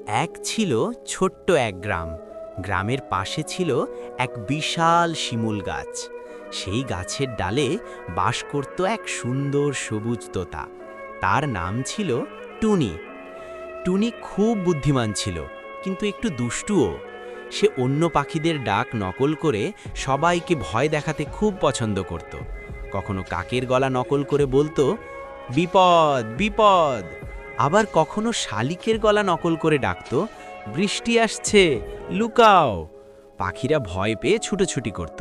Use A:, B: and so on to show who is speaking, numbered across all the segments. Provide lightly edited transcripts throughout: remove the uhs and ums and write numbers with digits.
A: এক ছিল ছোট্ট এক গ্রাম। গ্রামের পাশে ছিল এক বিশাল শিমুল গাছ। সেই গাছের ডালে বাস করত এক সুন্দর সবুজ তোতা। তার নাম ছিল টুনি। টুনি খুব বুদ্ধিমান ছিল, কিন্তু একটু দুষ্টুও। সে অন্য পাখিদের ডাক নকল করে সবাইকে ভয় দেখাতে খুব পছন্দ করত। কখনো কাকের গলা নকল করে বলতো, বিপদ বিপদ। আবার কখনো শালিকের গলা নকল করে ডাকতো, বৃষ্টি আসছে, লুকাও। পাখিরা ভয় পেয়ে ছুটোছুটি করত।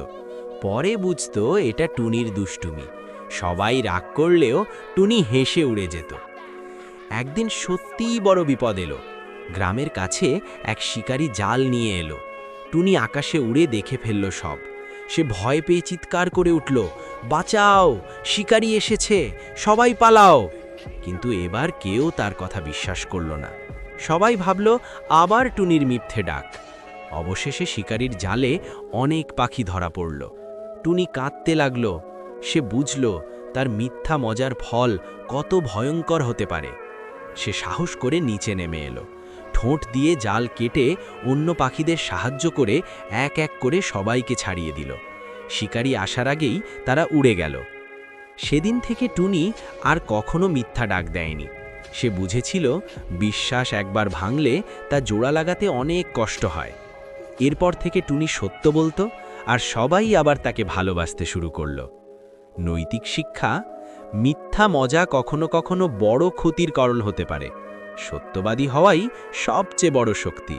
A: পরে বুঝতো এটা টুনির দুষ্টুমি। সবাই রাগ করলেও টুনি হেসে উড়ে যেত। একদিন সত্যিই বড় বিপদ এলো। গ্রামের কাছে এক শিকারী জাল নিয়ে এলো। টুনি আকাশে উড়ে দেখে ফেলল সব। সে ভয় পেয়ে চিৎকার করে উঠল, বাঁচাও, শিকারী এসেছে, সবাই পালাও। কিন্তু এবার কেউ তার কথা বিশ্বাস করল না। সবাই ভাবল আবার টুনির মিথ্যে ডাক। অবশেষে শিকারীর জালে অনেক পাখি ধরা পড়ল। টুনি কাঁদতে লাগল। সে বুঝল তার মিথ্যা মজার ফল কত ভয়ঙ্কর হতে পারে। সে সাহস করে নিচে নেমে এলো। ঠোঁট দিয়ে জাল কেটে অন্য পাখিদের সাহায্য করে এক এক করে সবাইকে ছাড়িয়ে দিল। শিকারী আসার আগেই তারা উড়ে গেল। সেদিন থেকে টুনি আর কখনো মিথ্যা ডাক দেয়নি। সে বুঝেছিল বিশ্বাস একবার ভাঙলে তা জোড়া লাগাতে অনেক কষ্ট হয়। এরপর থেকে টুনি সত্য বলতো, আর সবাই আবার তাকে ভালোবাসতে শুরু করল। নৈতিক শিক্ষা: মিথ্যা মজা কখনো কখনো বড় ক্ষতির কারণ হতে পারে। সত্যবাদী হওয়াই সবচেয়ে বড় শক্তি।